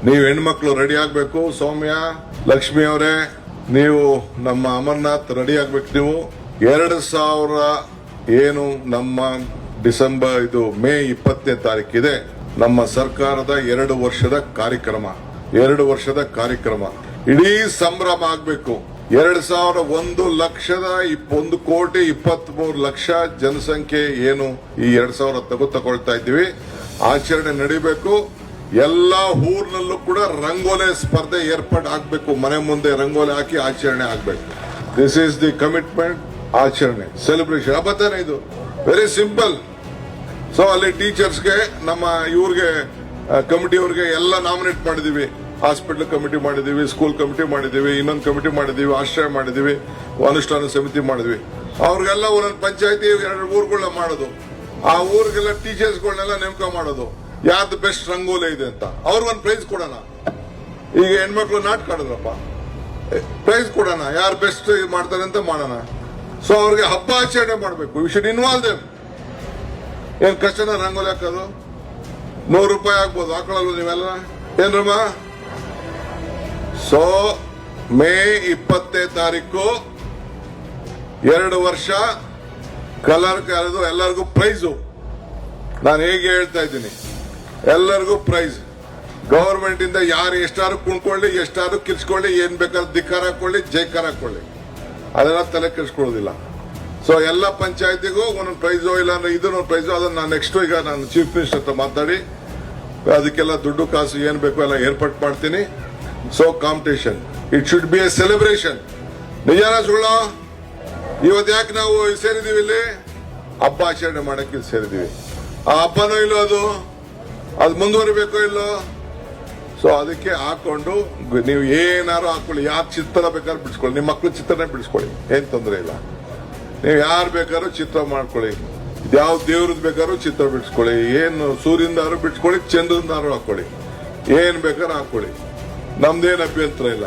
ನೀವು ಹೆಣ್ಮಕ್ಳು ರೆಡಿ ಆಗ್ಬೇಕು. ಸೌಮ್ಯ, ಲಕ್ಷ್ಮಿ ಅವರೇ, ನೀವು ನಮ್ಮ ಅಮರ್ನಾಥ್ ರೆಡಿ ಆಗ್ಬೇಕು. ನೀವು 2000 ಏನು ನಮ್ಮ ಮೇ 20ನೇ ತಾರೀಕಿದೆ ನಮ್ಮ ಸರ್ಕಾರದ 2 ವರ್ಷದ ಕಾರ್ಯಕ್ರಮ ಇಡೀ ಸಂಭ್ರಮ ಆಗ್ಬೇಕು. 1,01,23,23,00,000 ಜನಸಂಖ್ಯೆ ಏನು ಈ 2000 ತಗೊಳ್ತಾ ಇದ್ದೀವಿ, ಆಚರಣೆ ನಡೀಬೇಕು. ಎಲ್ಲಾ ಊರ್ನಲ್ಲೂ ಕೂಡ ರಂಗೋಲಿ ಸ್ಪರ್ಧೆ ಏರ್ಪಾಡು ಆಗ್ಬೇಕು. ಮನೆ ಮುಂದೆ ರಂಗೋಲಿ ಹಾಕಿ ಆಚರಣೆ ಆಗ್ಬೇಕು. This is the commitment. ಆಚರಣೆ, ಸೆಲೆಬ್ರೇಷನ್, ಹಬ್ಬತಾನೆ ಇದು. Very simple. ಸೊ ಅಲ್ಲಿ ಟೀಚರ್ಸ್ಗೆ, ನಮ್ಮ ಇವ್ರಿಗೆ ಕಮಿಟಿಯವ್ರಿಗೆ ಎಲ್ಲ ನಾಮಿನೇಟ್ ಮಾಡಿದೀವಿ. ಹಾಸ್ಪಿಟಲ್ ಕಮಿಟಿ ಮಾಡಿದೀವಿ, ಸ್ಕೂಲ್ ಕಮಿಟಿ ಮಾಡಿದೀವಿ, ಇನ್ನೊಂದು ಕಮಿಟಿ ಮಾಡಿದೀವಿ, ಆಶ್ರಯ ಮಾಡಿದೀವಿ, ಅನುಷ್ಠಾನ ಸಮಿತಿ ಮಾಡಿದ್ವಿ. ಅವ್ರಿಗೆಲ್ಲ ಒಂದೊಂದು ಪಂಚಾಯತಿ 2 ಊರುಗಳನ್ನ ಮಾಡೋದು. ಆ ಊರಿಗೆಲ್ಲ ಟೀಚರ್ಸ್ಗಳನ್ನೆಲ್ಲ ನೇಮಕ ಮಾಡೋದು. ಯಾವ್ದು ಬೆಸ್ಟ್ ರಂಗೋಲಿ ಇದೆ ಅಂತ ಅವ್ರಿಗೊಂದು ಪ್ರೈಸ್ ಕೊಡೋಣ. ಈಗ ಹೆಣ್ಮಕ್ಳು ನಾಟಕ ಆಡಿದ್ರಪ್ಪ, ಪ್ರೈಸ್ ಕೊಡೋಣ. ಯಾರು ಬೆಸ್ಟ್ ಮಾಡ್ತಾರೆ ಅಂತ ಮಾಡೋಣ. ಸೊ ಅವ್ರಿಗೆ ಹಬ್ಬ ಆಚರಣೆ ಮಾಡಬೇಕು. We should involve them. ಏನ್ ಕಷ್ಟನ ರಂಗೋಲಿ ಹಾಕೋದು? 100 ರೂಪಾಯಿ ಆಗ್ಬೋದು, ಹಾಕೊಳ್ಳಲ್ಲ ನೀವೆಲ್ಲ ಏನ್ರಮ್ಮ? ಸೊ ಮೇ 20ನೇ ತಾರೀಕು 2 ವರ್ಷ ಕಲರ್ ಕರೆದು ಎಲ್ಲರಿಗೂ ಪ್ರೈಸು. ನಾನು ಹೇಗೆ ಹೇಳ್ತಾ ಇದ್ದೀನಿ, ಎಲ್ಲರಿಗೂ ಪ್ರೈಸ್. ಗವರ್ಮೆಂಟ್ ಇಂದ ಯಾರು ಎಷ್ಟಾದ್ರು ಕುಣ್ಕೊಳ್ಳಿ, ಎಷ್ಟಾದ್ರು ಕಿರ್ಚ್ಕೊಳ್ಳಿ, ಏನ್ ಬೇಕಾದ್ರೂ ಧಿಕ್ಕಾರ ಹಾಕೊಳ್ಳಿ, ಜೈಕಾರ ಹಾಕೊಳ್ಳಿ, ಅದೆಲ್ಲ ತಲೆ ಕೆಡಿಸ್ಕೊಳ್ಳೋದಿಲ್ಲ. ಸೊ ಎಲ್ಲ ಪಂಚಾಯತಿಗೂ ಒಂದೊಂದು ಪ್ರೈಸು, ಇಲ್ಲ ಅಂದ್ರೆ ಇದನ್ನೊಂದು ಪ್ರೈಸು. ಅದನ್ನ ನಾನು ನೆಕ್ಸ್ಟ್ ಈಗ ನಾನು ಚೀಫ್ ಮಿನಿಸ್ಟರ್ ಹತ್ರ ಮಾತಾಡಿ ಅದಕ್ಕೆಲ್ಲ ದುಡ್ಡು ಕಾಸು ಏನ್ ಬೇಕು ಎಲ್ಲ ಏರ್ಪಾಟ್ ಮಾಡ್ತೀನಿ. So competition, it should be a celebration. ನಿಜಾನ ಸುಳ್ಳ? ಇವತ್ತು ಯಾಕೆ ನಾವು ಸೇರಿದೀವಿ ಇಲ್ಲಿ? ಹಬ್ಬ ಆಚರಣೆ ಮಾಡಕ್ಕೆ ಇಲ್ಲಿ ಸೇರಿದೀವಿ. ಆ ಹಬ್ಬನೋ ಇಲ್ಲೋ, ಅದು ಮುಂದುವರಿಬೇಕೋ ಇಲ್ಲೋ? ಸೊ ಅದಕ್ಕೆ ಹಾಕೊಂಡು ನೀವು ಏನಾರು ಹಾಕೊಳ್ಳಿ. ಯಾರು ಚಿತ್ರ ಬೇಕಾದ್ರೂ ಬಿಡಿಸ್ಕೊಳ್ಳಿ, ನಿಮ್ಮ ಮಕ್ಳು ಚಿತ್ರನೇ ಬಿಡಿಸ್ಕೊಳ್ಳಿ, ಏನ್ ತೊಂದರೆ ಇಲ್ಲ. ನೀವು ಯಾರು ಬೇಕಾದ್ರೂ ಚಿತ್ರ ಮಾಡ್ಕೊಳ್ಳಿ, ಯಾವ ದೇವ್ರದ್ ಬೇಕಾದ್ರೂ ಚಿತ್ರ ಬಿಡಿಸ್ಕೊಳ್ಳಿ, ಏನು ಸೂರ್ಯಂದಾರು ಬಿಡಿಸ್ಕೊಳ್ಳಿ, ಚಂದ್ರದಾರು ಹಾಕೊಳ್ಳಿ, ಏನ್ ಬೇಕಾದ್ರೂ ಹಾಕೊಳ್ಳಿ, ನಮ್ದೇನ್ ಅಭ್ಯಂತರ ಇಲ್ಲ.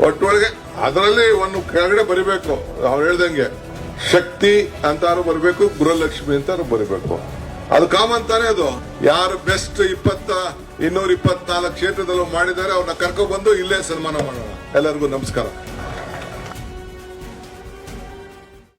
ಒಟ್ಟೊಳಗೆ ಅದರಲ್ಲಿ ಒಂದು ಕೆಳಗಡೆ ಬರಿಬೇಕು, ಅವ್ರು ಹೇಳ್ದಂಗೆ ಶಕ್ತಿ ಅಂತಾರು ಬರಬೇಕು, ಗೃಹಲಕ್ಷ್ಮಿ ಅಂತಾರು ಬರಬೇಕು. ಅದು ಕಾಮನ್ ತಾನೇ. ಅದು ಯಾರು ಬೆಸ್ಟ್ 224 ಕ್ಷೇತ್ರದಲ್ಲೂ ಮಾಡಿದ್ದಾರೆ ಅವ್ರನ್ನ ಕರ್ಕೊಂಡ್ಬಂದು ಇಲ್ಲೇ ಸನ್ಮಾನ ಮಾಡೋಣ. ಎಲ್ಲರಿಗೂ ನಮಸ್ಕಾರ.